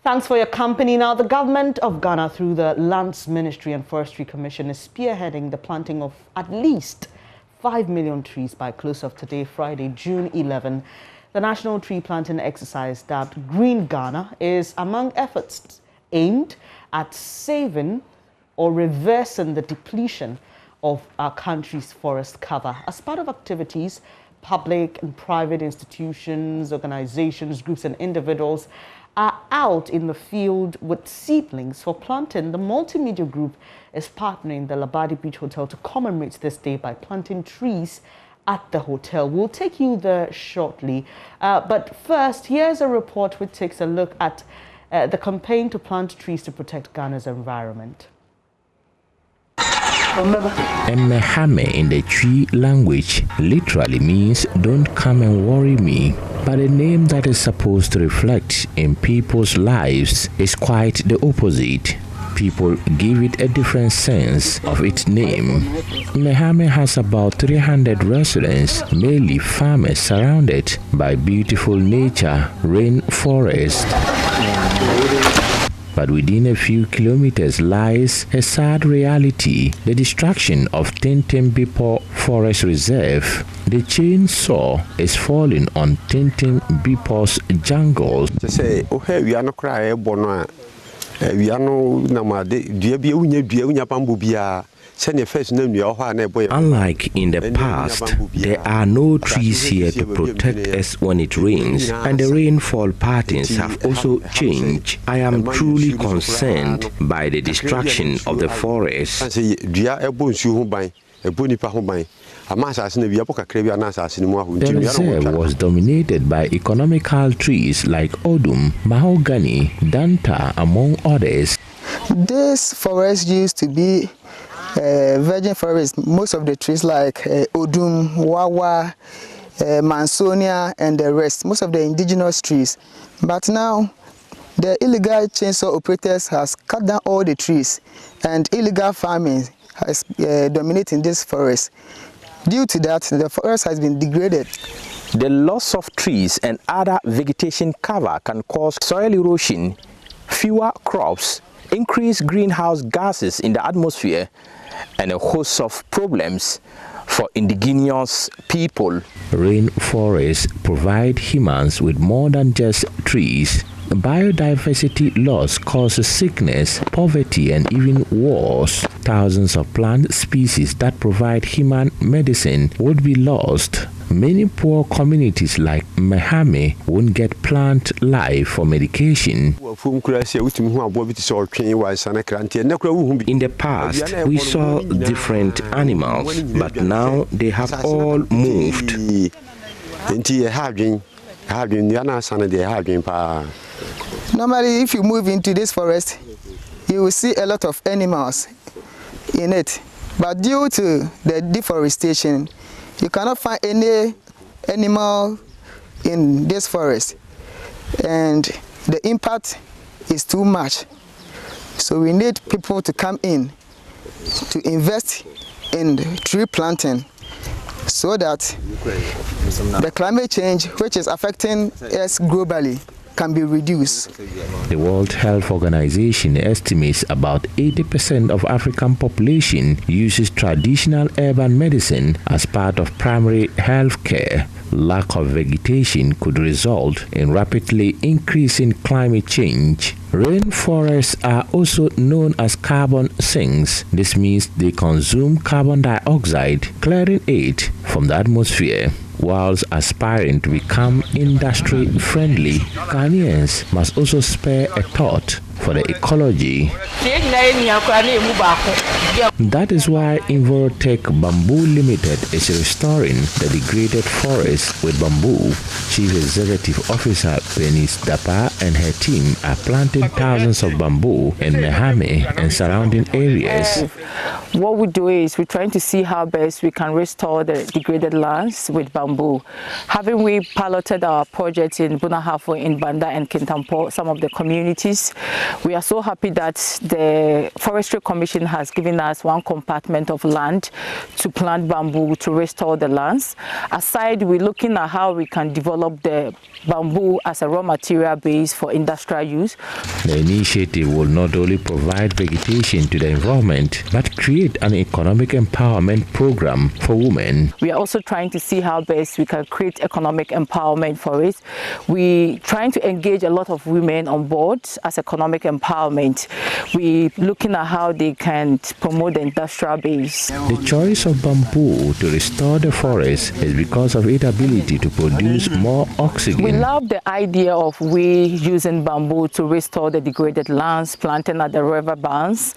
Thanks for your company. Now, the government of Ghana, through the Lands Ministry and Forestry Commission, is spearheading the planting of at least 5 million trees by close of today, Friday, June 11. The national tree planting exercise dubbed Green Ghana is among efforts aimed at saving or reversing the depletion of our country's forest cover. As part of activities, public and private institutions, organizations, groups and individuals are out in the field with seedlings for planting. The multimedia group is partnering the Labadi Beach Hotel to commemorate this day by planting trees at the hotel. We'll take you there shortly. But first, here's a report which takes a look at the campaign to plant trees to protect Ghana's environment. Emehame in the Twi language literally means "don't come and worry me," but a name that is supposed to reflect in people's lives is quite the opposite. People give it a different sense of its name. Mehame has about 300 residents, mainly farmers surrounded by beautiful nature, rainforest. But within a few kilometers lies a sad reality: the destruction of Tintin-Bipo Forest Reserve. The chainsaw is falling on Tintin-Bipo's jungles. Unlike in the past, there are no trees here to protect us when it rains, and the rainfall patterns have also changed. I am truly concerned by the destruction of the forest. The reserve was dominated by economical trees like odum, mahogany, danta, among others. This forest used to be virgin forest. Most of the trees like odum, wawa, mansonia and the rest, most of the indigenous trees. But now the illegal chainsaw operators has cut down all the trees, and illegal farming has dominating this forest. Due to that, the forest has been degraded. The loss of trees and other vegetation cover can cause soil erosion, fewer crops, increased greenhouse gases in the atmosphere, and a host of problems for indigenous people. Rainforests provide humans with more than just trees. Biodiversity loss causes sickness, poverty, and even wars. Thousands of plant species that provide human medicine would be lost. Many poor communities like Mehame won't get plant life for medication. In the past, we saw different animals, but now they have all moved. Normally, if you move into this forest, you will see a lot of animals in it. But due to the deforestation, you cannot find any animal in this forest, and the impact is too much. So we need people to come in to invest in tree planting so that the climate change, which is affecting us globally, can be reduced. The World Health Organization estimates about 80% of African population uses traditional urban medicine as part of primary health care. Lack of vegetation could result in rapidly increasing climate change. Rainforests are also known as carbon sinks. This means they consume carbon dioxide, clearing it from the atmosphere. Whilst aspiring to become industry-friendly, Ghanaians must also spare a thought for the ecology. That is why Involtech Bamboo Limited is restoring the degraded forest with bamboo. Chief Executive Officer Bernice Dapa and her team are planting thousands of bamboo in Mehame and surrounding areas. What we do is we're trying to see how best we can restore the degraded lands with bamboo. Having we piloted our project in Bunahafo, in Banda and Kintampo, some of the communities, We are so happy that the Forestry Commission has given us one compartment of land to plant bamboo to restore the lands. Aside, we're looking at how we can develop the bamboo as a raw material base for industrial use. The initiative will not only provide vegetation to the environment, but create an economic empowerment program for women. We are also trying to see how best we can create economic empowerment for it. We're trying to engage a lot of women on board as economic empowerment. We're looking at how they can promote the industrial base. The choice of bamboo to restore the forest is because of its ability to produce more oxygen. We love the idea of we using bamboo to restore the degraded lands, planting at the river banks,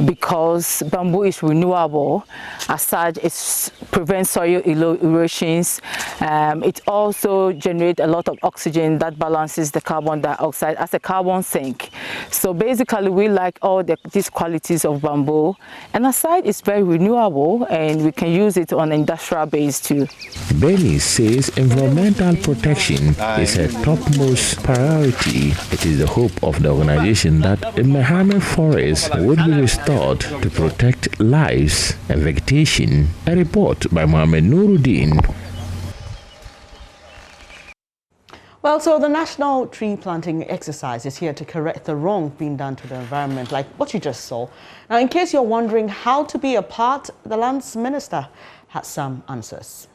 because bamboo is renewable. As such, it prevents soil erosions. It also generates a lot of oxygen that balances the carbon dioxide as a carbon sink. So basically, we like all these qualities of bamboo. And aside, it's very renewable, and we can use it on industrial base too. Benny says environmental protection is her topmost priority. It is the hope of the organization that the Mehame forest would be restored to protect lives and vegetation. A report by Mohamed Nuruddin. Well, so the National Tree Planting Exercise is here to correct the wrong being done to the environment, like what you just saw. Now, in case you're wondering how to be a part, the Lands Minister has some answers.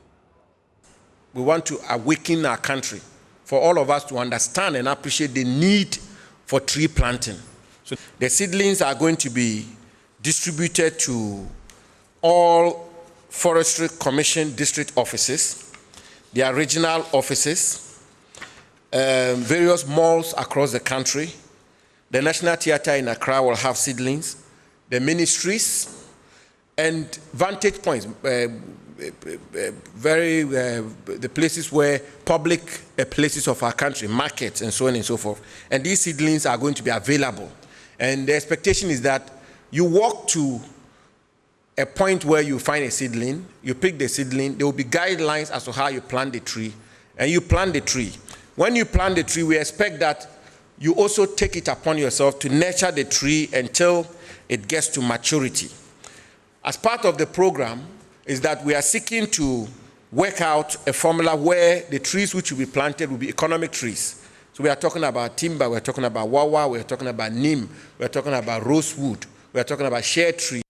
We want to awaken our country for all of us to understand and appreciate the need for tree planting. So the seedlings are going to be distributed to all Forestry Commission district offices, their regional offices, various malls across the country. The National Theatre in Accra will have seedlings, the ministries, and vantage points, the places where public places of our country, markets, and so on and so forth. And these seedlings are going to be available. And the expectation is that you walk to a point where you find a seedling, you pick the seedling, there will be guidelines as to how you plant the tree, and you plant the tree. When you plant the tree, we expect that you also take it upon yourself to nurture the tree until it gets to maturity. As part of the program is that we are seeking to work out a formula where the trees which will be planted will be economic trees. So we are talking about timber, we're talking about wawa, we're talking about neem, we're talking about rosewood, we're talking about shade tree.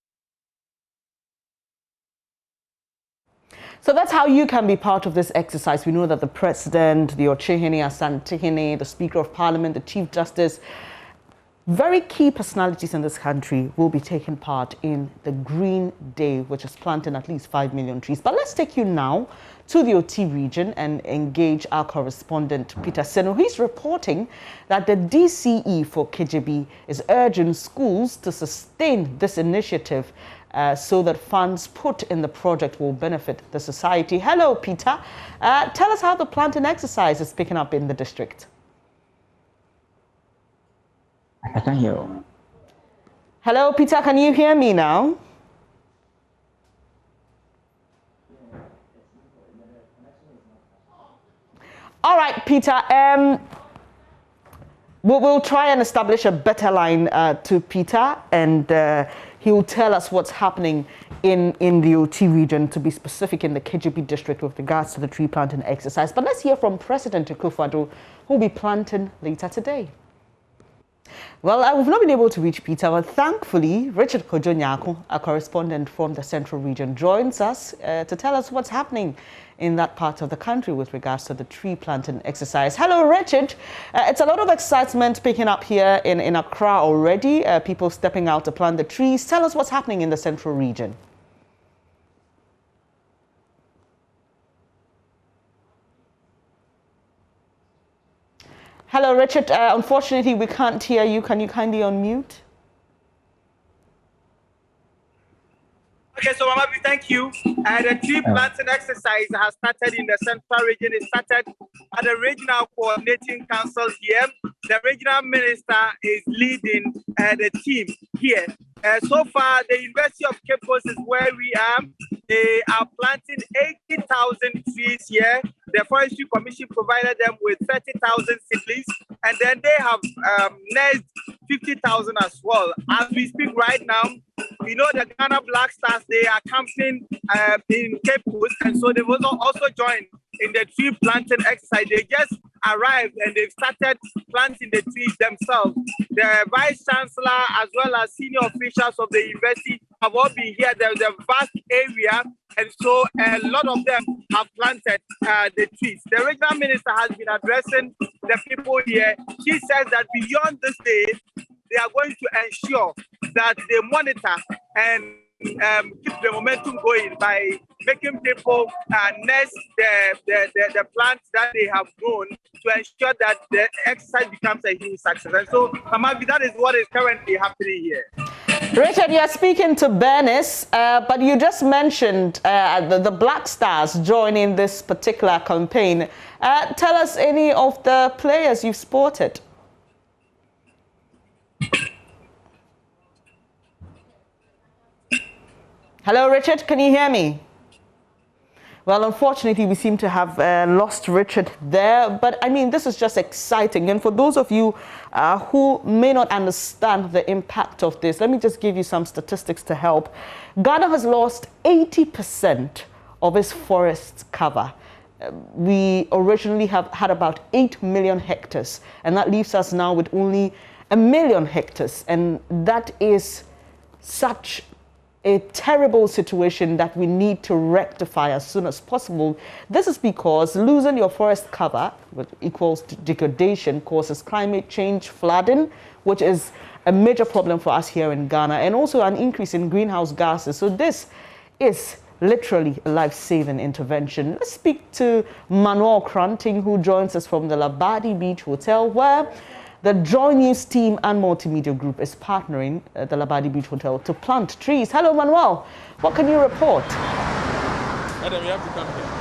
So that's how you can be part of this exercise. We know that the President, the Ochehene Asantehene, the Speaker of Parliament, the Chief Justice, very key personalities in this country will be taking part in the Green Day, which is planting at least 5 million trees. But let's take you now to the OT region and engage our correspondent, Peter Seno. He's reporting that the DCE for KJB is urging schools to sustain this initiative so that funds put in the project will benefit the society. Hello, Peter. Tell us how the planting exercise is picking up in the district. I can hear you. Hello, Peter. Can you hear me now? All right, Peter. We'll try and establish a better line to Peter, and he will tell us what's happening in the OT region, to be specific in the KJB district with regards to the tree planting exercise. But let's hear from President Akufo-Addo, who will be planting later today. Well, we've not been able to reach Peter, but thankfully, Richard Kojo-Nyako, a correspondent from the Central Region, joins us to tell us what's happening in that part of the country with regards to the tree planting exercise. Hello, Richard. It's a lot of excitement picking up here in Accra already, people stepping out to plant the trees. Tell us what's happening in the Central Region. Hello, Richard. Unfortunately, we can't hear you. Can you kindly unmute? Okay, so Mama, thank you. The tree planting exercise has started in the Central Region. It started at the Regional Coordinating Council here. The Regional Minister is leading the team here. So far, the University of Cape Coast is where we are. They are planting 80,000 trees here. The Forestry Commission provided them with 30,000 seedlings, and then they have nursed 50,000 as well. As we speak right now, we know the Ghana Black Stars, they are camping in Cape Coast, and so they've also joined in the tree planting exercise. They just arrived and they've started planting the trees themselves. The Vice Chancellor as well as senior officials of the university have all been here. There's a vast area, and so a lot of them have planted the trees. The regional minister has been addressing the people here. She says that beyond this day, they are going to ensure that they monitor and keep the momentum going by making people nest the plants that they have grown to ensure that the exercise becomes a huge success. And so, Mamavi, that is what is currently happening here. Richard, you're speaking to Bernice, but you just mentioned the Black Stars joining this particular campaign. Tell us any of the players you've spotted. Hello, Richard, can you hear me? Well, unfortunately, we seem to have lost Richard there. But, I mean, this is just exciting. And for those of you who may not understand the impact of this, let me just give you some statistics to help. Ghana has lost 80% of its forest cover. We originally had about 8 million hectares. And that leaves us now with only 1 million hectares. And that is such a terrible situation that we need to rectify as soon as possible. This is because losing your forest cover, which equals to degradation, causes climate change, flooding, which is a major problem for us here in Ghana, and also an increase in greenhouse gases. So this is literally a life-saving intervention. Let's speak to Manuel Kranting, who joins us from the Labadi Beach Hotel, where the JoyNews team and multimedia group is partnering at the Labadi Beach Hotel to plant trees. Hello, Manuel. What can you report? Adam, you have to come here.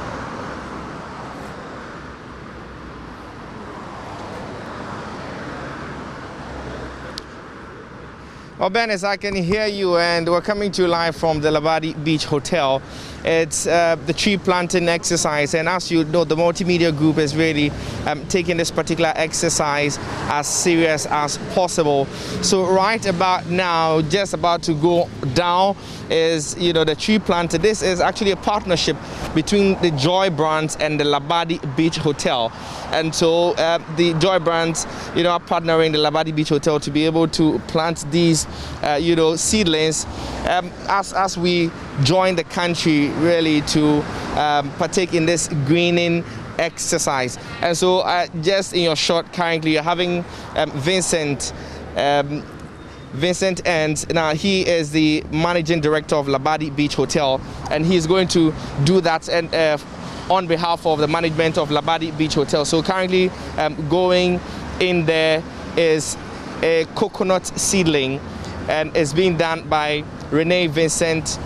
Well, Bernice, I can hear you, and we're coming to you live from the Labadi Beach Hotel. It's the tree planting exercise, and as you know, the multimedia group is really taking this particular exercise as serious as possible. So right about now, just about to go down is, you know, the tree planting. This is actually a partnership between the Joy brands and the Labadi Beach Hotel. And so the Joy brands, you know, are partnering the Labadi Beach Hotel to be able to plant these, you know, seedlings as we join the country really to partake in this greening exercise. And so just in your shot, currently you're having Vincent, and now he is the managing director of Labadi Beach Hotel, and he's going to do that and on behalf of the management of Labadi Beach Hotel. So currently going in there is a coconut seedling, and it's being done by Renee Vincent,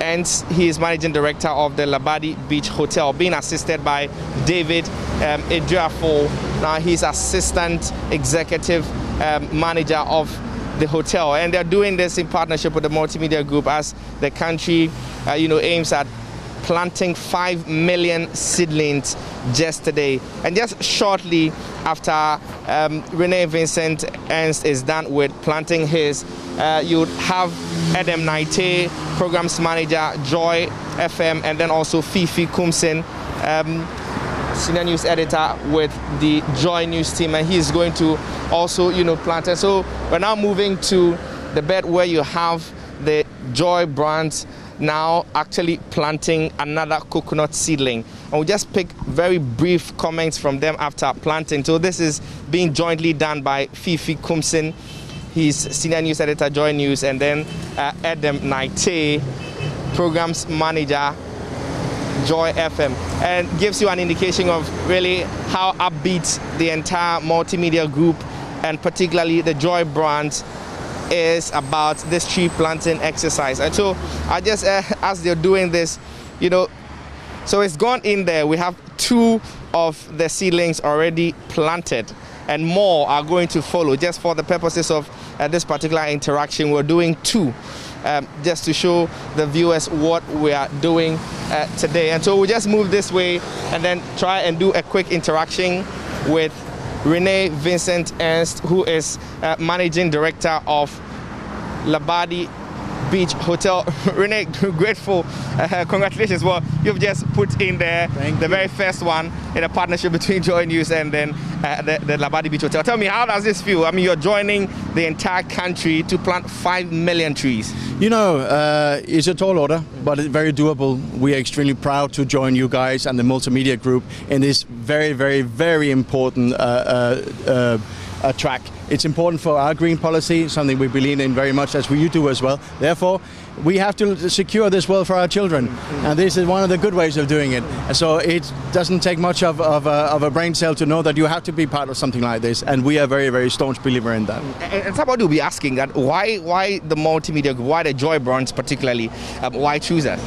and he is managing director of the Labadi Beach Hotel, being assisted by David Edrafo. Now he's assistant executive manager of the hotel, and they're doing this in partnership with the multimedia group as the country you know, aims at planting 5 million seedlings just today. And just shortly after Renee Vincent Ernst is done with planting his, you'd have Adam Naite, programs manager, Joy FM, and then also Fifi Kumsin, senior news editor with the JoyNews team, and he's going to also, you know, plant. And so we're now moving to the bed where you have the Joy brands now actually planting another coconut seedling. And we'll just pick very brief comments from them after planting. So this is being jointly done by Fifi Kumsin, he's senior news editor, JoyNews, and then Adam Naite, programs manager, Joy FM, and gives you an indication of really how upbeat the entire multimedia group and particularly the Joy brand is about this tree planting exercise. And so I just as they're doing this, you know, so it's gone in there. We have 2 of the seedlings already planted, and more are going to follow. Just for the purposes of this particular interaction, we're doing 2 just to show the viewers what we are doing today. And so we'll just move this way and then try and do a quick interaction with Renee Vincent Ernst, who is Managing Director of Labadi Beach Hotel. Renee, grateful. Congratulations. Well, you've just put in there the very first one in a partnership between JoyNews and then the Labadi Beach Hotel. Tell me, how does this feel? I mean, you're joining the entire country to plant 5 million trees. You know, it's a tall order, but it's very doable. We are extremely proud to join you guys and the multimedia group in this very, very, very important track. It's important for our green policy, something we believe in very much, as you do as well. Therefore, we have to secure this world for our children, and this is one of the good ways of doing it. So it doesn't take much of a brain cell to know that you have to be part of something like this, and we are very, very staunch believer in that. And somebody will be asking that why the multimedia, why the Joy Brands particularly, why choose us?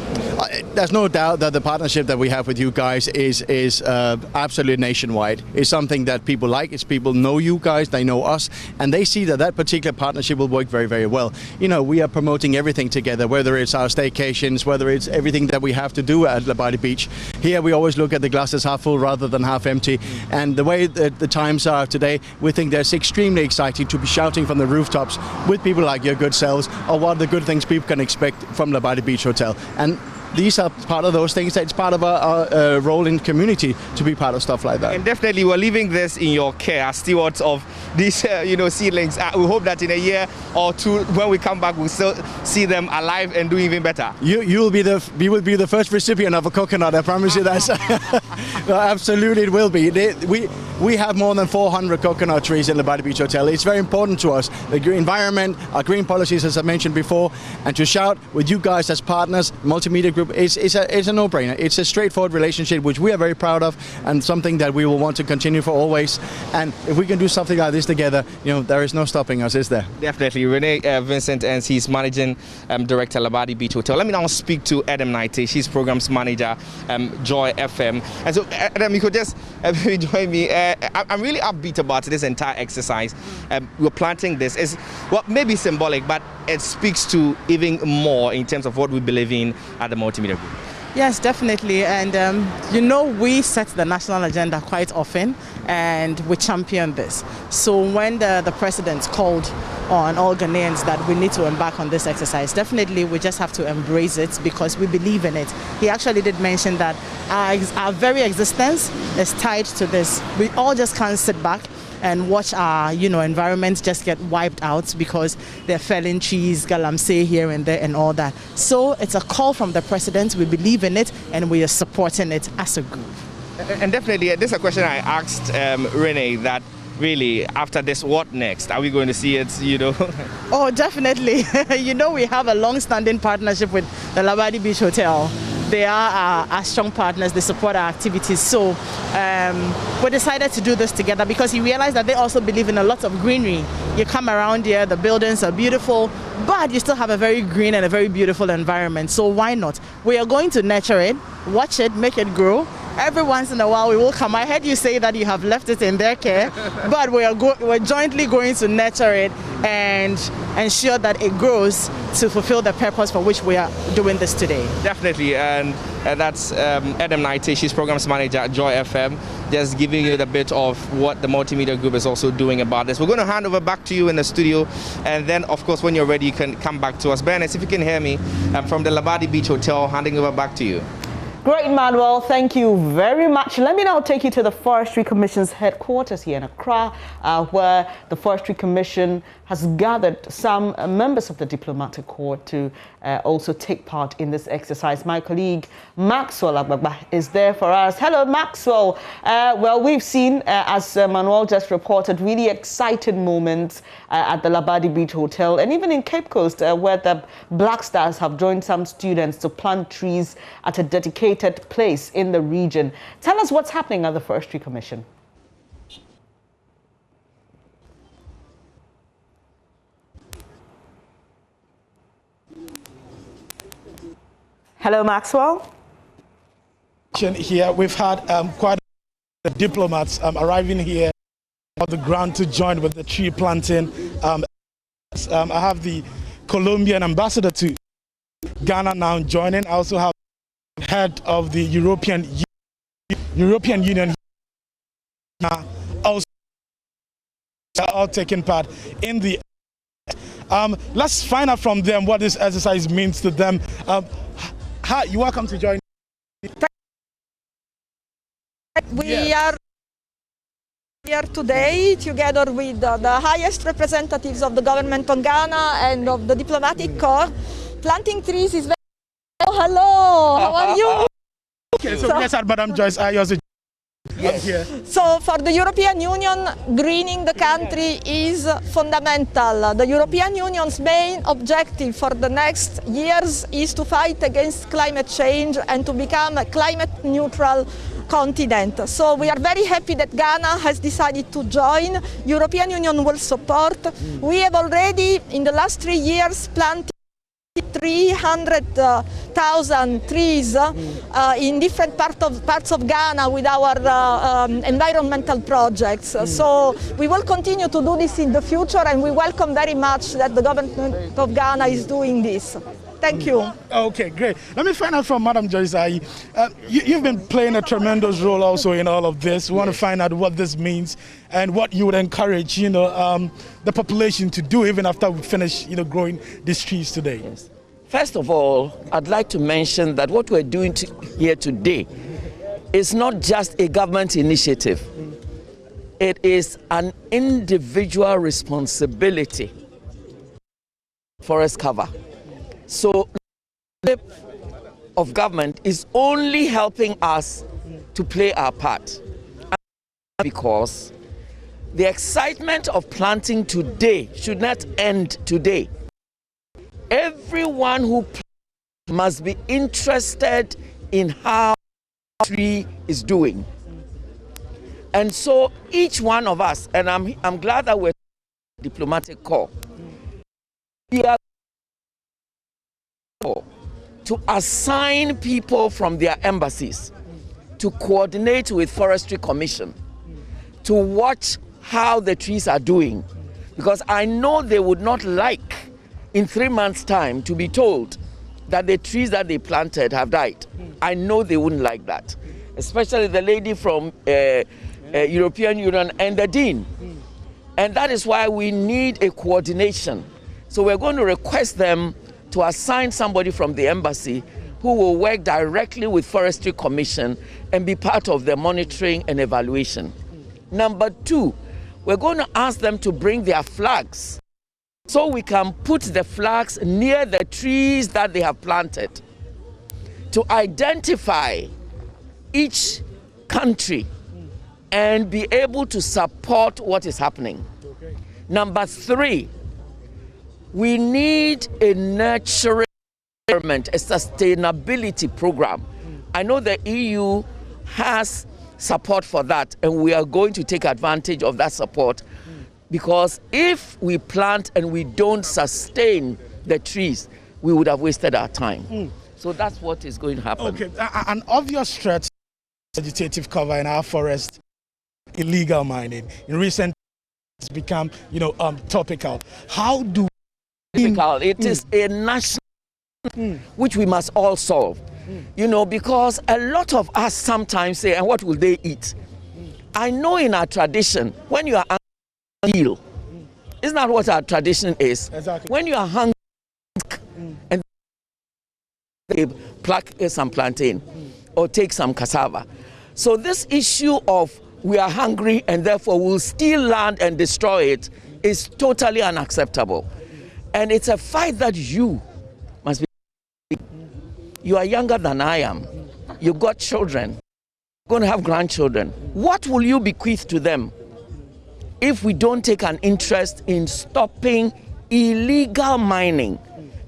There's no doubt that the partnership that we have with you guys is absolutely nationwide. It's something that people like. It's people know you guys, they know us, and they see that that particular partnership will work very, very well. You know, we are promoting everything together, whether it's our staycations, whether it's everything that we have to do at Labadi Beach. Here we always look at the glasses half full rather than half empty, and the way that the times are today, we think that's extremely exciting to be shouting from the rooftops with people like your good selves or what the good things people can expect from Labadi Beach Hotel. And these are part of those things that it's part of our role in community to be part of stuff like that. And definitely we're leaving this in your care as stewards of these seedlings. We hope that in a year or two when we come back we'll still see them alive and doing even better. You will be the first recipient of a coconut, I promise you that. No, absolutely it will be. We have more than 400 coconut trees in the Labadi Beach Hotel. It's very important to us, the green environment, our green policies as I mentioned before, and to shout with you guys as partners, multimedia group, it's a no-brainer. It's a straightforward relationship which we are very proud of and something that we will want to continue for always. And if we can do something like this together, you know, there is no stopping us, is there? Definitely. Renee Vincent, and he's Managing Director Labadi Beach Hotel. Let me now speak to Adam Naite. She's Programs Manager, Joy FM. And so, Adam, you could just join me. I'm really upbeat about this entire exercise. We're planting this. It's maybe symbolic, but it speaks to even more in terms of what we believe in at the multimedia group. Yes, definitely. And you know, we set the national agenda quite often and we champion this. So when the president called on all Ghanaians that we need to embark on this exercise, definitely we just have to embrace it because we believe in it. He actually did mention that our very existence is tied to this. We all just can't sit back and watch our environment just get wiped out because they're felling trees, galamsey here and there and all that. So it's a call from the president. We believe in it and we are supporting it as a group. And definitely, this is a question I asked Renee, that really after this, what next? Are we going to see it, Oh, definitely. We have a long-standing partnership with the Labadi Beach Hotel. They are our strong partners. They support our activities. So we decided to do this together because he realized that they also believe in a lot of greenery. You come around here, the buildings are beautiful, but you still have a very green and a very beautiful environment. So why not? We are going to nurture it, watch it, make it grow. Every once in a while we will come. I heard you say that you have left it in their care, but we're jointly going to nurture it and ensure that it grows to fulfill the purpose for which we are doing this today. Definitely, and that's Adam Naite. She's Programs Manager at Joy FM, just giving you a bit of what the multimedia group is also doing about this. We're going to hand over back to you in the studio, and then of course when you're ready you can come back to us. Bernice, if you can hear me, I'm from the Labadi Beach Hotel, handing over back to you. Great, Manuel. Thank you very much. Let me now take you to the Forestry Commission's headquarters here in Accra, where the Forestry Commission has gathered some members of the diplomatic corps to also take part in this exercise. My colleague Maxwell Agbagba is there for us. Hello, Maxwell. Well, we've seen, as Manuel just reported, really exciting moments at the Labadi Beach Hotel and even in Cape Coast, where the Black Stars have joined some students to plant trees at a dedicated place in the region. Tell us what's happening at the Forestry Commission. Hello, Maxwell. Here we've had quite a few diplomats arriving here on the ground to join with the tree planting. I have the Colombian ambassador to Ghana now joining. I also have head of the European Union also are all taking part in the let's find out from them what this exercise means to them. Hi, you're welcome to join. We are here today together with the highest representatives of the government of Ghana and of the diplomatic corps. Planting trees is very... Oh, hello, how are you? Okay, so yes, Madam Joyce, I also here. So for the European Union, greening the country is fundamental. The European Union's main objective for the next years is to fight against climate change and to become a climate neutral continent. So we are very happy that Ghana has decided to join. European Union will support. We have already in the last 3 years planted 300,000 trees in different parts of Ghana with our environmental projects. So we will continue to do this in the future, and we welcome very much that the government of Ghana is doing this. Thank you. Okay, great. Let me find out from Madam Joyce. You've been playing a tremendous role also in all of this. We want to find out what this means and what you would encourage, the population to do even after we finish, growing these trees today. Yes. First of all, I'd like to mention that what we're doing here today is not just a government initiative. It is an individual responsibility. Forest cover. So the of government is only helping us to play our part, because the excitement of planting today should not end today. Everyone who plants must be interested in how the tree is doing. And so each one of us, and I'm glad that we're diplomatic corps, we are to assign people from their embassies to coordinate with Forestry Commission to watch how the trees are doing, because I know they would not like in 3 months' time to be told that the trees that they planted have died. I know they wouldn't like that, especially the lady from European Union and the Dean. And that is why we need a coordination. So we're going to request them to assign somebody from the embassy who will work directly with Forestry Commission and be part of the monitoring and evaluation. Number 2, we're going to ask them to bring their flags so we can put the flags near the trees that they have planted to identify each country and be able to support what is happening. Number 3, we need a nurturing environment, a sustainability program. I know the EU has support for that, and we are going to take advantage of that support, because if we plant and we don't sustain the trees, we would have wasted our time. So that's what is going to happen. Okay, an obvious threat, vegetative cover in our forest, illegal mining. In recent it's become, topical. How do it is a national which we must all solve, because a lot of us sometimes say, and what will they eat? I know in our tradition, when you are hungry, isn't that what our tradition is? Exactly. When you are hungry and they pluck some plantain or take some cassava. So this issue of we are hungry and therefore we'll steal land and destroy it is totally unacceptable. And it's a fight that you must be. You are younger than I am. You've got children. You're going to have grandchildren. What will you bequeath to them if we don't take an interest in stopping illegal mining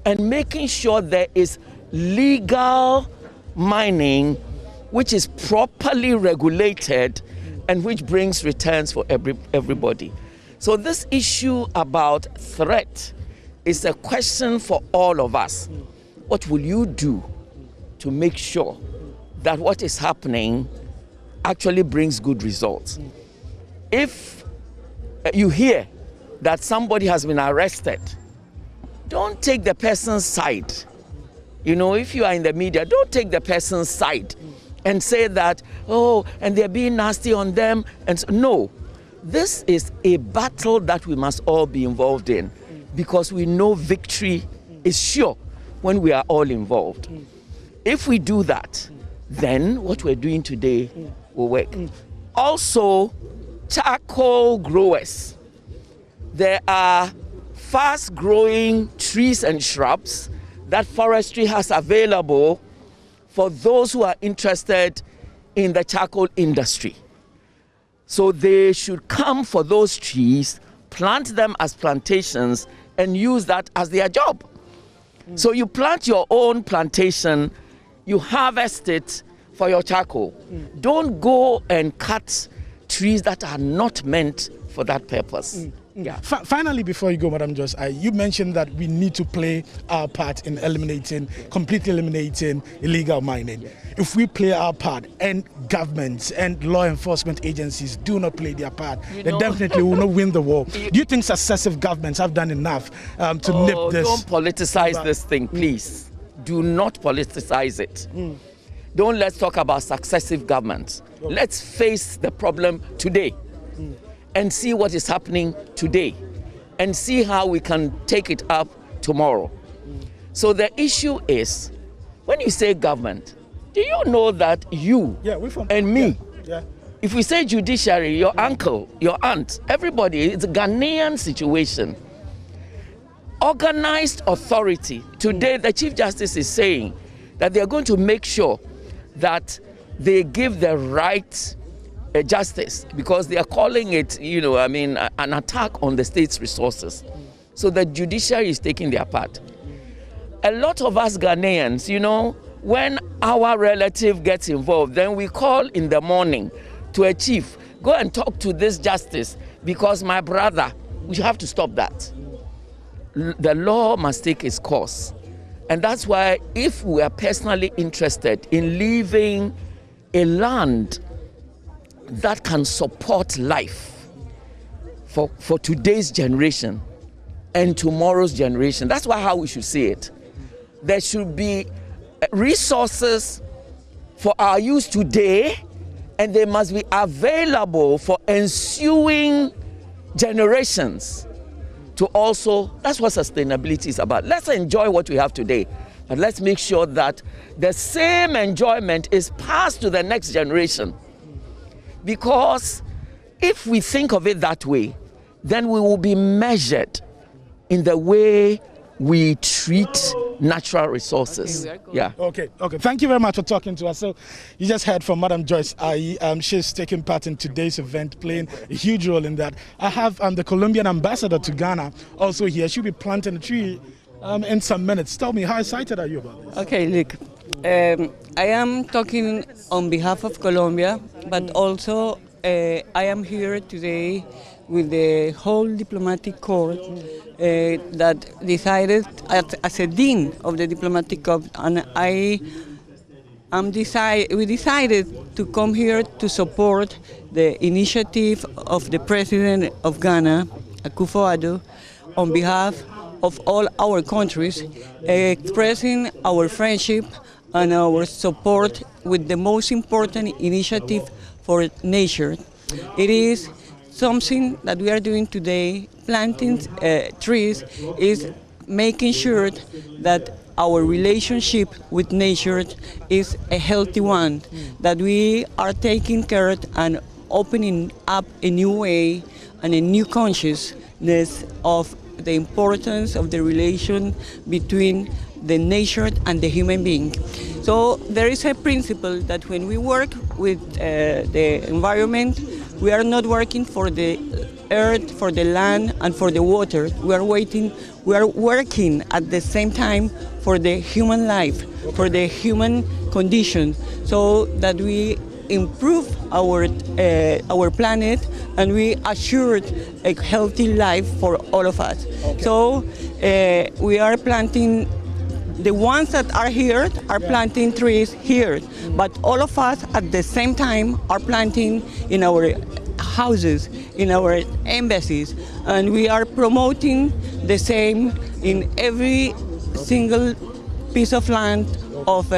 and making sure there is legal mining which is properly regulated and which brings returns for everybody? So this issue about threat is a question for all of us. What will you do to make sure that what is happening actually brings good results? If you hear that somebody has been arrested, don't take the person's side. If you are in the media, don't take the person's side and say that, and they're being nasty on them. And so, no, This is a battle that we must all be involved in, because we know victory is sure when we are all involved. If we do that, then what we're doing today will work. Also, charcoal growers. There are fast-growing trees and shrubs that forestry has available for those who are interested in the charcoal industry. So they should come for those trees, plant them as plantations, and use that as their job. So you plant your own plantation, you harvest it for your charcoal. Don't go and cut trees that are not meant for that purpose. Yeah. Finally, before you go, Madam Joyce, you mentioned that we need to play our part in completely eliminating illegal mining. If we play our part and governments and law enforcement agencies do not play their part, then definitely we will not win the war. Do you think successive governments have done enough to nip this? Don't politicize this thing, please. Do not politicize it. Don't let's talk about successive governments. Let's face the problem today. And see what is happening today, and see how we can take it up tomorrow. So the issue is, when you say government, do you know that you and me, if we say judiciary, your uncle, your aunt, everybody, it's a Ghanaian situation. Organized authority. Today, the Chief Justice is saying that they are going to make sure that they give the right justice, because they are calling it, an attack on the state's resources. So the judiciary is taking their part. A lot of us Ghanaians, when our relative gets involved, then we call in the morning to a chief, go and talk to this justice, because my brother, we have to stop that. The law must take its course. And that's why if we are personally interested in leaving a land that can support life for today's generation and tomorrow's generation. That's how we should see it. There should be resources for our use today, and they must be available for ensuing generations to also, that's what sustainability is about. Let's enjoy what we have today, but let's make sure that the same enjoyment is passed to the next generation. Because if we think of it that way, then we will be measured in the way we treat natural resources. Okay. Thank you very much for talking to us. So you just heard from Madam Joyce. She's taking part in today's event, playing a huge role in that. I have the Colombian ambassador to Ghana also here. She'll be planting a tree in some minutes. Tell me, how excited are you about this? Okay, look. I am talking on behalf of Colombia, but also I am here today with the whole diplomatic corps that decided, as a dean of the diplomatic corps, and we decided to come here to support the initiative of the President of Ghana, Akufo-Addo, on behalf of all our countries, expressing our friendship and our support with the most important initiative for nature. It is something that we are doing today. Planting trees is making sure that our relationship with nature is a healthy one, that we are taking care and opening up a new way and a new consciousness of the importance of the relation between the nature and the human being. So there is a principle that when we work with the environment, we are not working for the earth, for the land, and for the water. We are working at the same time for the human life, for the human condition, so that we improve our planet and we assure a healthy life for all of us. Okay. So we are planting. The ones that are here are planting trees here, but all of us at the same time are planting in our houses, in our embassies, and we are promoting the same in every single piece of land of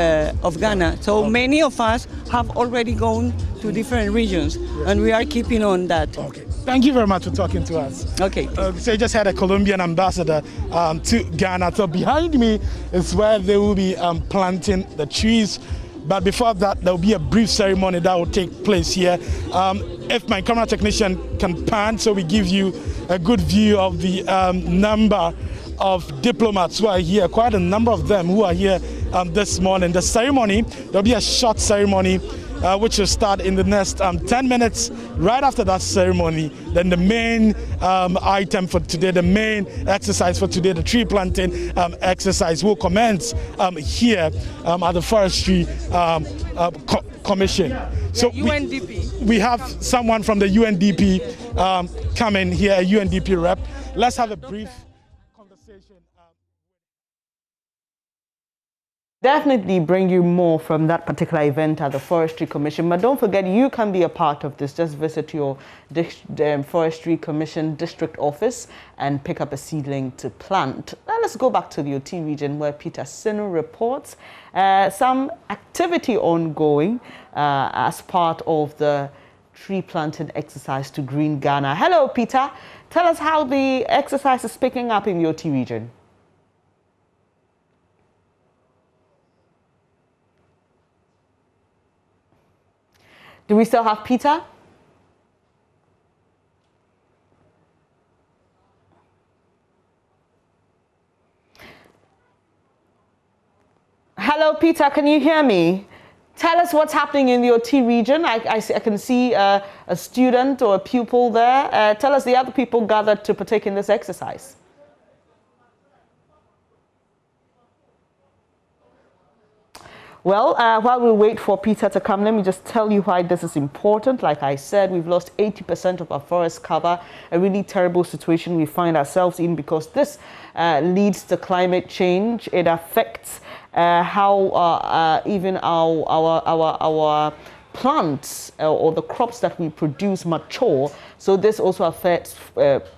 Ghana. So many of us have already gone to different regions, and we are keeping on that. Okay. Thank you very much for talking to us. Okay. So you just had a Colombian ambassador to Ghana. So behind me is where they will be planting the trees. But before that, there will be a brief ceremony that will take place here. If my camera technician can pan, so we give you a good view of the number of diplomats who are here, quite a number of them who are here this morning. The ceremony, there'll be a short ceremony which will start in the next 10 minutes. Right after that ceremony, then the main item for today, the main exercise for today, the tree planting exercise will commence here at the Forestry Commission. So UNDP. We have someone from the UNDP coming here, a UNDP rep. Let's have a brief conversation. Definitely bring you more from that particular event at the Forestry Commission. But don't forget, you can be a part of this. Just visit your Forestry Commission district office and pick up a seedling to plant. Now let's go back to the OT region where Peter Sinu reports some activity ongoing as part of the tree planting exercise to green Ghana. Hello, Peter. Tell us how the exercise is picking up in the OT region. Do we still have Peter? Hello, Peter, can you hear me? Tell us what's happening in the OT region. I can see a student or a pupil there. Tell us the other people gathered to partake in this exercise. Well, while we wait for Peter to come, let me just tell you why this is important. Like I said, we've lost 80% of our forest cover, a really terrible situation we find ourselves in because this leads to climate change. It affects how even our plants or the crops that we produce mature. So this also affects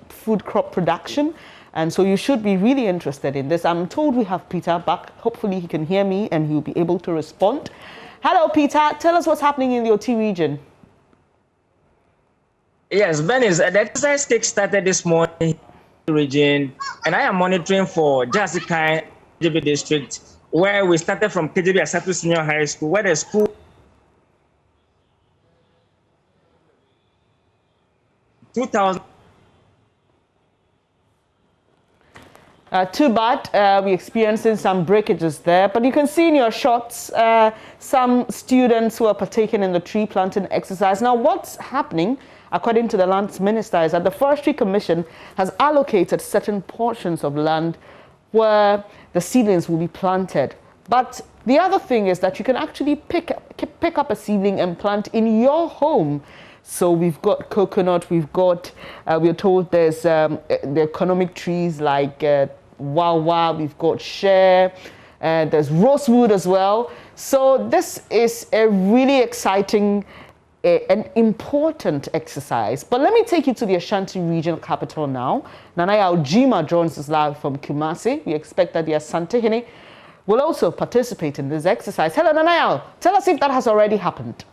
food crop production. And so you should be really interested in this. I'm told we have Peter back. Hopefully he can hear me and he'll be able to respond. Hello, Peter. Tell us what's happening in the OT region. Yes, Benis, the exercise kick started this morning in the region, and I am monitoring for Jasikai KJB district, where we started from KJB Asatu Senior High School, where the school 2000. Too bad, we're experiencing some breakages there, but you can see in your shots some students who are partaking in the tree planting exercise. Now, what's happening, according to the Lands Minister, is that the Forestry Commission has allocated certain portions of land where the seedlings will be planted. But the other thing is that you can actually pick up a seedling and plant in your home. So we've got coconut, we've got, we're told there's the economic trees like Wawa, we've got share, there's rosewood as well. So this is a really exciting and important exercise. But let me take you to the Ashanti regional capital now. Nanaya Ojima joins us live from Kumasi. We expect that the Asantehene will also participate in this exercise. Hello, Nanaya. Tell us if that has already happened.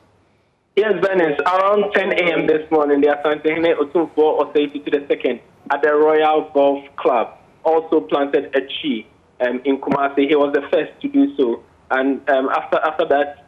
Yes, Benis, around 10 a.m. this morning, the Asantehene Otunfo Osei to the second at the Royal Golf Club also planted a tree in Kumasi. He was the first to do so. And after that,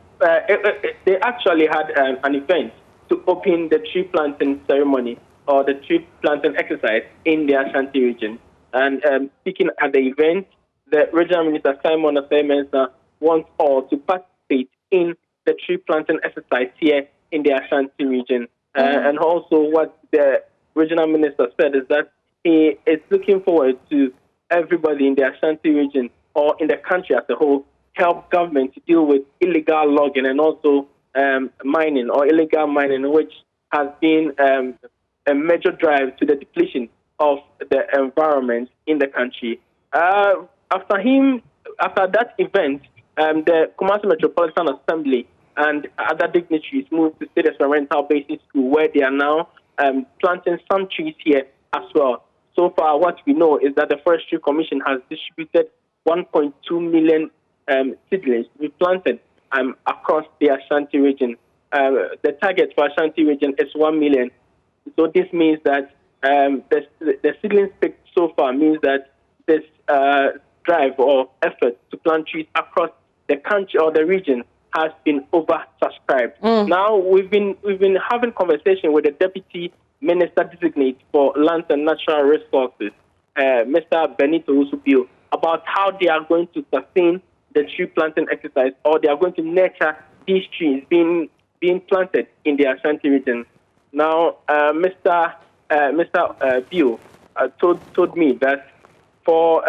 they actually had an event to open the tree planting ceremony or the tree planting exercise in the Ashanti region. And speaking at the event, the Regional Minister Simon Osei wants all to participate in the tree planting exercise here in the Ashanti region. And also what the Regional Minister said is that he is looking forward to everybody in the Ashanti region or in the country as a whole help government to deal with illegal logging and also mining or illegal mining, which has been a major drive to the depletion of the environment in the country. After that event, the Kumasi Metropolitan Assembly and other dignitaries moved to State Experimental Basic School, where they are now planting some trees here as well. So far, what we know is that the Forestry Commission has distributed 1.2 million seedlings to be planted across the Ashanti region. the target for Ashanti region is 1 million. So this means that the seedlings picked so far means that this drive or effort to plant trees across the country or the region has been oversubscribed. Now we've been having conversation with the Deputy Minister Designate for Lands and Natural Resources, Mr. Benito Usupio, about how they are going to sustain the tree planting exercise, or they are going to nurture these trees being planted in the Ashanti region. Now, Mr. Bio told me that for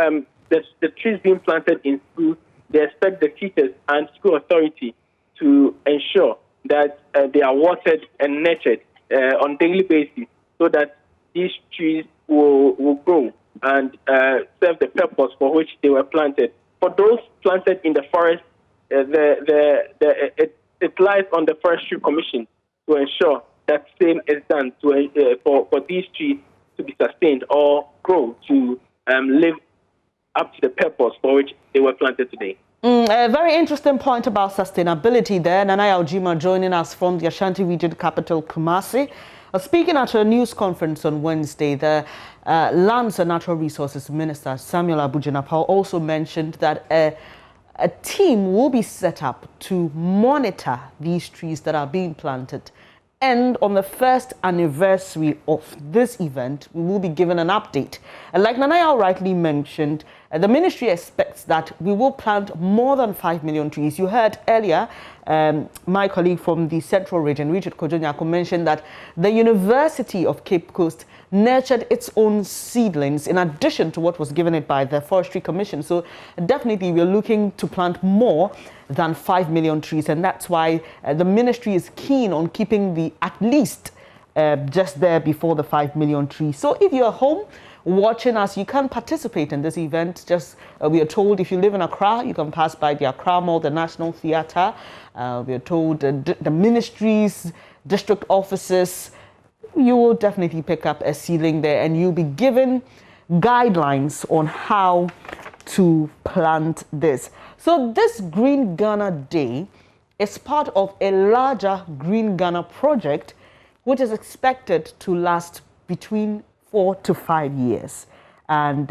the trees being planted in schools, they expect the teachers and school authority to ensure that they are watered and nurtured on a daily basis, so that these trees will grow and serve the purpose for which they were planted. For those planted in the forest, it lies on the Forestry Commission to ensure that same is done for these trees to be sustained or grow to live up to the purpose for which they were planted today. A very interesting point about sustainability there. Nanaya Ojima joining us from the Ashanti region capital, Kumasi. Speaking at a news conference on Wednesday, the Lands and Natural Resources Minister Samuel Abujinapal also mentioned that a team will be set up to monitor these trees that are being planted. And on the first anniversary of this event, we will be given an update. And like Nanaya rightly mentioned, the ministry expects that we will plant more than 5 million trees. You heard earlier, my colleague from the Central Region, Richard Kojonyako, mentioned that the University of Cape Coast nurtured its own seedlings in addition to what was given it by the Forestry Commission. So definitely we're looking to plant more than 5 million trees, and that's why the ministry is keen on keeping the at least just there before the 5 million trees. So if you're home watching us, you can participate in this event. Just we are told if you live in Accra, you can pass by the Accra Mall, the National Theatre. We are told the ministries, district offices, you will definitely pick up a seedling there, and you'll be given guidelines on how to plant this. So this Green Ghana Day is part of a larger Green Ghana project, which is expected to last between 4 to 5 years. And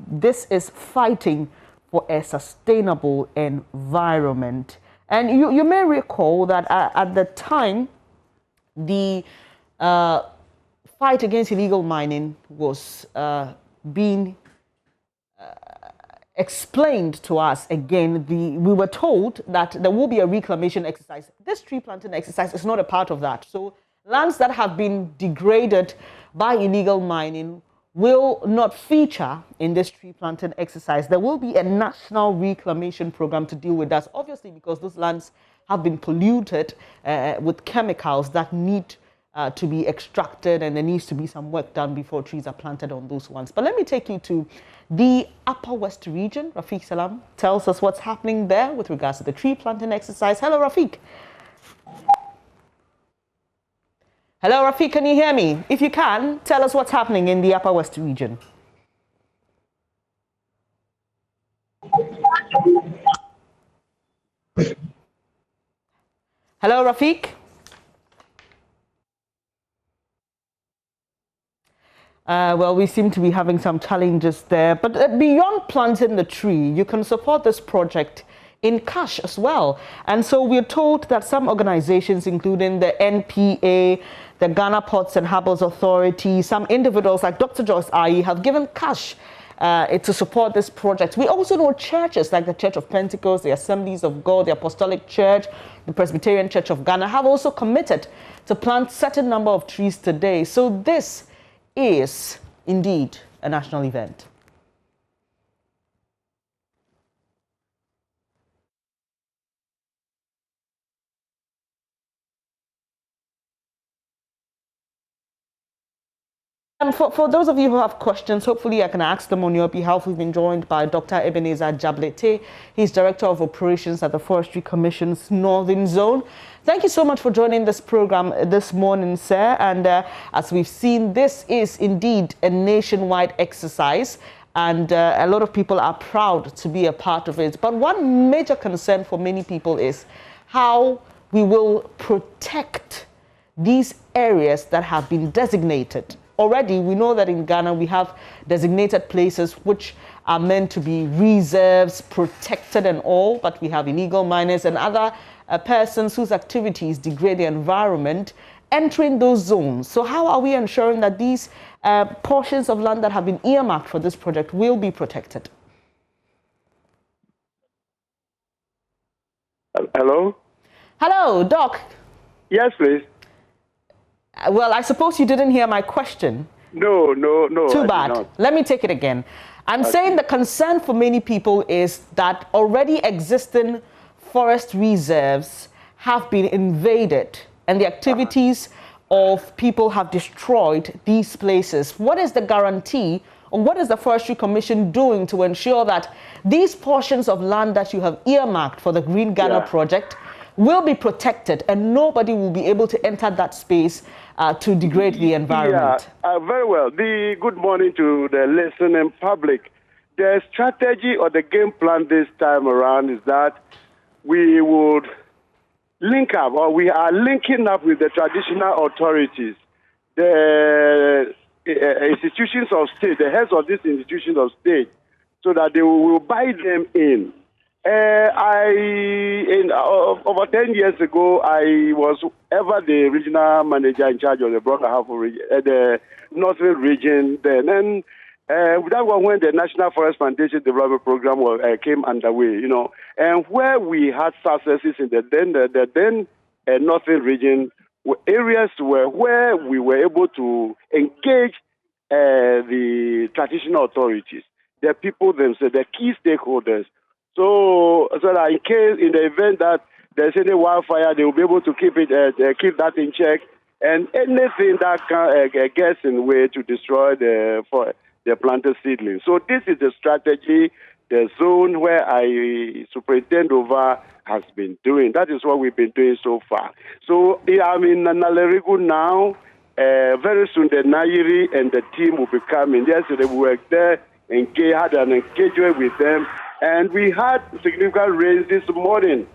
this is fighting for a sustainable environment. And you may recall that at the time, the fight against illegal mining was being explained to us again. We were told that there will be a reclamation exercise. This tree planting exercise is not a part of that. So lands that have been degraded by illegal mining will not feature in this tree planting exercise. There will be a national reclamation program to deal with that, obviously, because those lands have been polluted with chemicals that need to be extracted, and there needs to be some work done before trees are planted on those ones. But let me take you to the Upper West region. Rafiq Salam tells us what's happening there with regards to the tree planting exercise. Hello, Rafiq. Hello, Rafiq, can you hear me? If you can, tell us what's happening in the Upper West region. Hello, Rafiq. Well, we seem to be having some challenges there. But beyond planting the tree, you can support this project in cash as well. And so we're told that some organizations, including the NPA, the Ghana Ports and Harbours Authority, some individuals like Dr. Joyce Ayi have given cash to support this project. We also know churches like the Church of Pentecost, the Assemblies of God, the Apostolic Church, the Presbyterian Church of Ghana have also committed to plant certain number of trees today. So this is indeed a national event. And for those of you who have questions, hopefully I can ask them on your behalf. We've been joined by Dr. Ebenezer Jablete. He's Director of Operations at the Forestry Commission's Northern Zone. Thank you so much for joining this program this morning, sir. And as we've seen, this is indeed a nationwide exercise, and a lot of people are proud to be a part of it. But one major concern for many people is how we will protect these areas that have been designated. Already, we know that in Ghana, we have designated places which are meant to be reserves, protected and all, but we have illegal miners and other persons whose activities degrade the environment entering those zones. So how are we ensuring that these portions of land that have been earmarked for this project will be protected? Hello? Hello, Doc. Yes, please. Well, I suppose you didn't hear my question. No. Too bad. Let me take it again. I'm saying the concern for many people is that already existing forest reserves have been invaded and the activities of people have destroyed these places. What is the guarantee, or what is the Forestry Commission doing to ensure that these portions of land that you have earmarked for the Green Ghana project will be protected and nobody will be able to enter that space to degrade the environment? Yeah, very well. Good morning to the listening public. The strategy or the game plan this time around is that we would link up, or we are linking up with the traditional authorities, the institutions of state, the heads of these institutions of state, so that they will buy them in. Over 10 years ago, I was ever the regional manager in charge of the broader half of the northern region then. And that was when the National Forest Plantation Development Program came underway, and where we had successes in the then northern region were areas where we were able to engage the traditional authorities, the people themselves, the key stakeholders. So that in the event that there's any wildfire, they will be able to keep keep that in check, and anything that gets in the way to destroy the planted seedlings. So this is the strategy the zone where I superintend over has been doing. That is what we've been doing so far. So I'm in Nalerigu now. Very soon the Nairi and the team will be coming. Yesterday we were there and had an engagement with them. And we had significant rains this morning.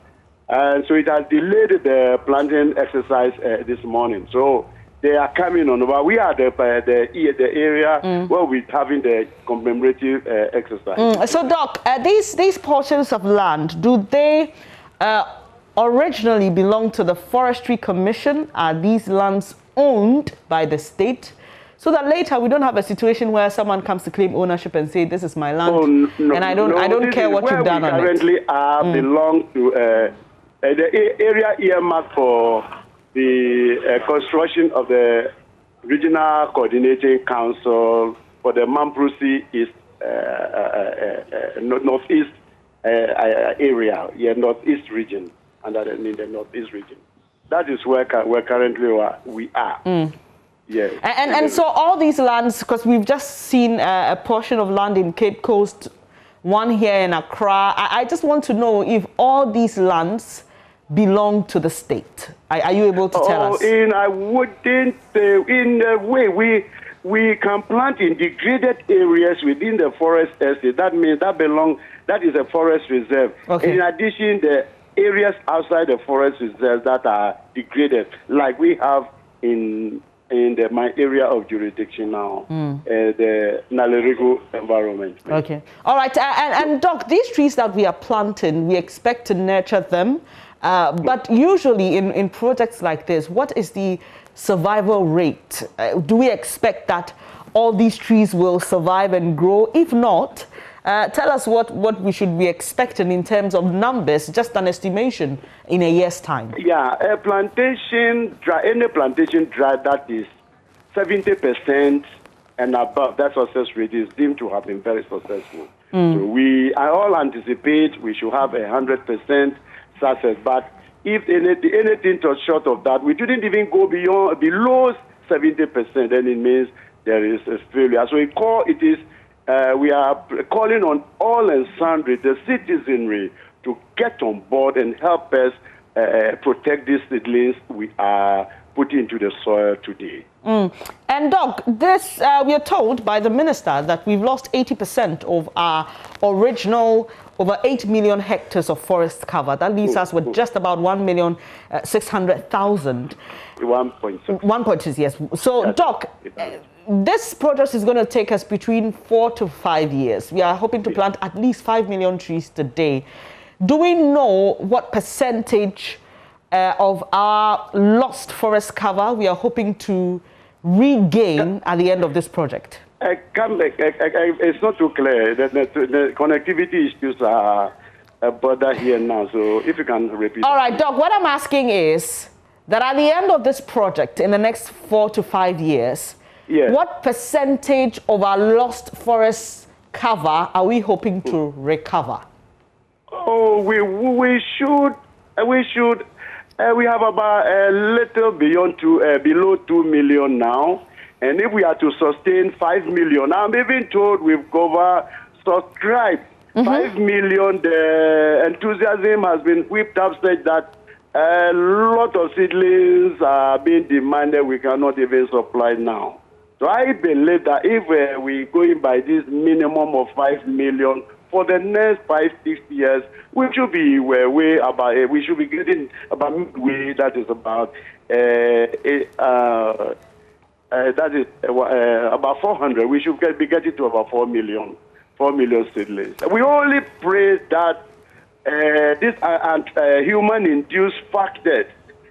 And so it has delayed the planting exercise this morning. So they are coming on over. We are the area where we're having the commemorative exercise. So, Doc, these portions of land, do they originally belong to the Forestry Commission? Are these lands owned by the state? So that later we don't have a situation where someone comes to claim ownership and say, "This is my land, and I don't care what you've done on it." Currently, belong to the area earmarked for the construction of the Regional Coordinating Council for the Mamprusi East Northeast area, Northeast region, and in the Northeast region. That is where currently we are. Yes. And so all these lands, because we've just seen a portion of land in Cape Coast, one here in Accra. I just want to know if all these lands belong to the state. Are you able to tell us? I wouldn't. In a way, we can plant in degraded areas within the forest estate. That means that is a forest reserve. Okay. In addition, the areas outside the forest reserve that are degraded, like we have in my area of jurisdiction now, the Nalerigu environment. Okay. All right. And Doc, these trees that we are planting, we expect to nurture them. But usually in projects like this, what is the survival rate? Do we expect that all these trees will survive and grow? If not, tell us what we should be expecting in terms of numbers, just an estimation in a year's time. Yeah, any plantation dry that is 70% and above, that success rate is deemed to have been very successful. So I all anticipate we should have 100% success. But if anything was short of that, we didn't even go below 70%, then it means there is a failure. So we are calling on all and sundry, the citizenry, to get on board and help us protect these seedlings we are putting into the soil today. And Doc, this we are told by the minister that we've lost 80% of our original over 8 million hectares of forest cover. That leaves us with just about 1,600,000. 1.6, yes. So, yes. Doc, this project is going to take us between 4 to 5 years. We are hoping to plant at least 5 million trees today. Do we know what percentage of our lost forest cover we are hoping to regain at the end of this project? It's not too clear. The connectivity issues are bother here now. So if you can repeat. All right, Doc, what I'm asking is that at the end of this project, in the next 4 to 5 years, what percentage of our lost forest cover are we hoping to recover? Oh, we should. We have about a little beyond below 2 million now. And if we are to sustain 5 million, I'm even told we've subscribed 5 million. The enthusiasm has been whipped up such that a lot of seedlings are being demanded. We cannot even supply now. So I believe that if we're going by this minimum of 5 million for the next 5-6 years, we should be we should be getting about midway. That is about about 400. We should be getting to about 4 million seedlings. We only pray that these human-induced factors,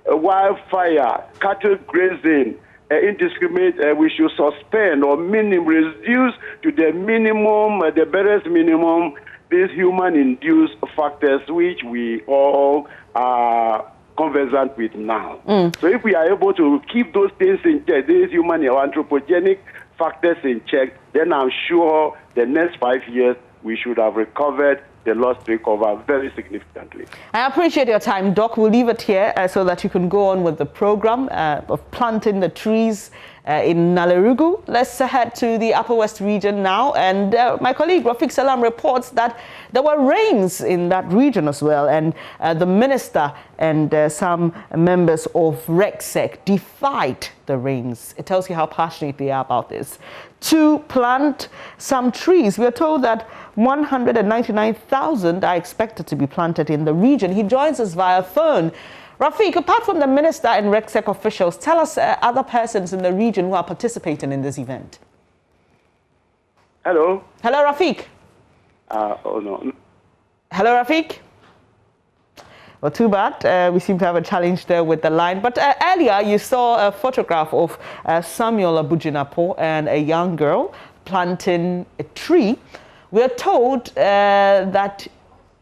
wildfire, cattle grazing, indiscriminate, we should suspend or reduce to the minimum, the barest minimum, these human-induced factors which we all are conversant with now. So if we are able to keep those things in check, these human or anthropogenic factors in check, then I'm sure the next 5 years we should have recovered the lost tree cover very significantly. I appreciate your time, Doc. We'll leave it here so that you can go on with the program of planting the trees in Nalerugu. Let's head to the Upper West region now. And my colleague Rafiq Salam reports that there were rains in that region as well. And the minister and some members of RECSEC defied the rains. It tells you how passionate they are about this. To plant some trees. We are told that 199,000 are expected to be planted in the region. He joins us via phone. Rafiq, apart from the minister and RECSEC officials, tell us other persons in the region who are participating in this event. Hello. Hello, Rafiq. Oh, no. Hello, Rafiq. Well, too bad. We seem to have a challenge there with the line. But earlier, you saw a photograph of Samuel Abujinapo and a young girl planting a tree. We are told that,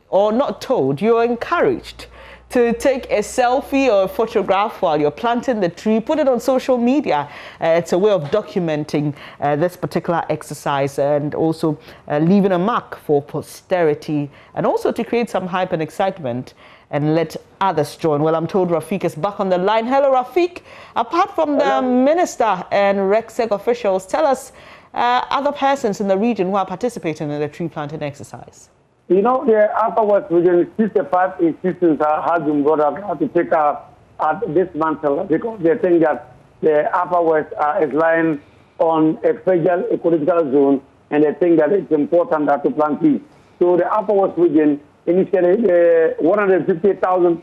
or not told, you're encouraged to take a selfie or a photograph while you're planting the tree, put it on social media. It's a way of documenting this particular exercise and also leaving a mark for posterity and also to create some hype and excitement and let others join. Well, I'm told Rafiq is back on the line. Hello, Rafiq. Apart from the minister and RECSEC officials, tell us other persons in the region who are participating in the tree planting exercise. You know, the Upper West region, 65 institutions have been brought up to take up this mantle because they think that the Upper West is lying on a fragile ecological zone and they think that it's important to plant trees. So the Upper West region, initially 150,000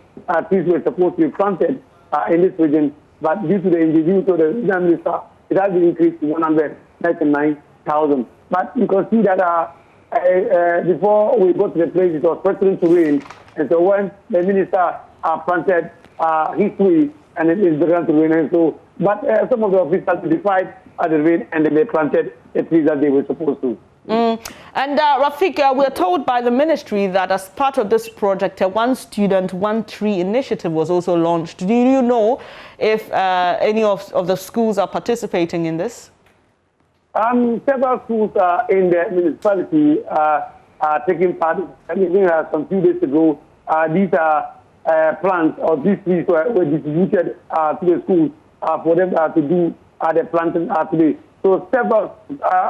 trees were supposed to be planted in this region, but due to the interview to the regional minister, it has been increased to 199,000. But you can see that before we got to the place, it was threatening to rain. And so when the minister planted his tree, and it began to rain. And so, but some of the officials defied the rain, and they planted the trees that they were supposed to. And Rafiq, we're told by the ministry that as part of this project, a one student, one tree initiative was also launched. Do you know if any of the schools are participating in this? Several schools in the municipality are taking part. I mean, some few days ago, these plants or these trees were distributed to the schools for them to do the planting today. So several,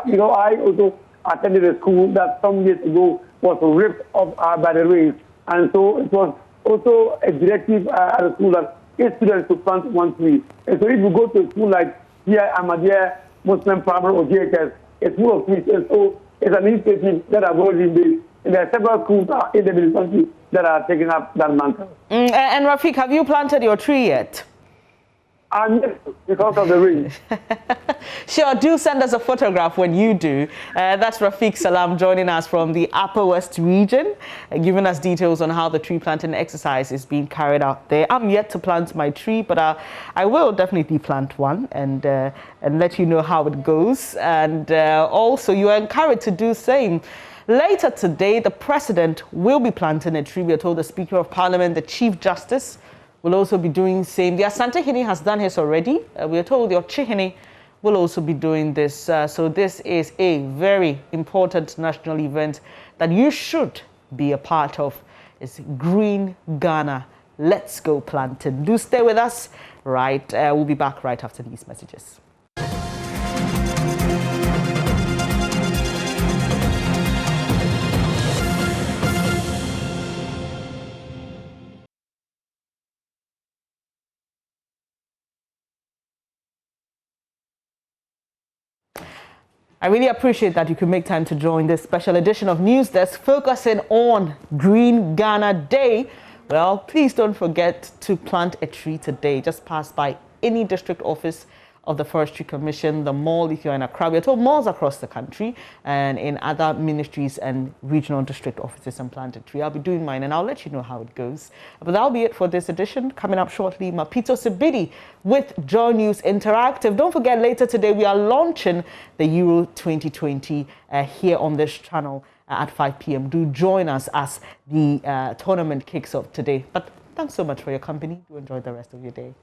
you know, I also attended a school that some years ago was ripped off by the rains. And so it was also a directive at the school that each student to plant one tree. And so if you go to a school like here Ahmadiyya Muslim Primary or JHS. It's full of trees, and so it's an initiative that are going in this. And there are several schools in the municipality that are taking up that mantle. And Rafiq, have you planted your tree yet? Yes, because of the rain. Sure, do send us a photograph when you do. That's Rafiq Salam joining us from the Upper West region, giving us details on how the tree planting exercise is being carried out there. I'm yet to plant my tree, but I will definitely plant one and let you know how it goes. And also, you are encouraged to do the same. Later today, the President will be planting a tree. We are told the Speaker of Parliament, the Chief Justice, will also be doing the same. The Asante Hene has done his already. We are told the Ochihene will also be doing this. So this is a very important national event that you should be a part of. It's Green Ghana. Let's go planting. Do stay with us. Right, we'll be back right after these messages. I really appreciate that you could make time to join this special edition of News Desk focusing on Green Ghana Day. Well, please don't forget to plant a tree today. Just pass by any district office of the Forestry Commission, the mall if you're in Accra. We're told malls across the country and in other ministries and regional district offices and plant a tree. I'll be doing mine and I'll let you know how it goes. But that'll be it for this edition. Coming up shortly, Mapito Sibidi with JoyNews Interactive. Don't forget, later today we are launching the Euro 2020 here on this channel at 5 p.m. Do join us as the tournament kicks off today. But thanks so much for your company. Do enjoy the rest of your day.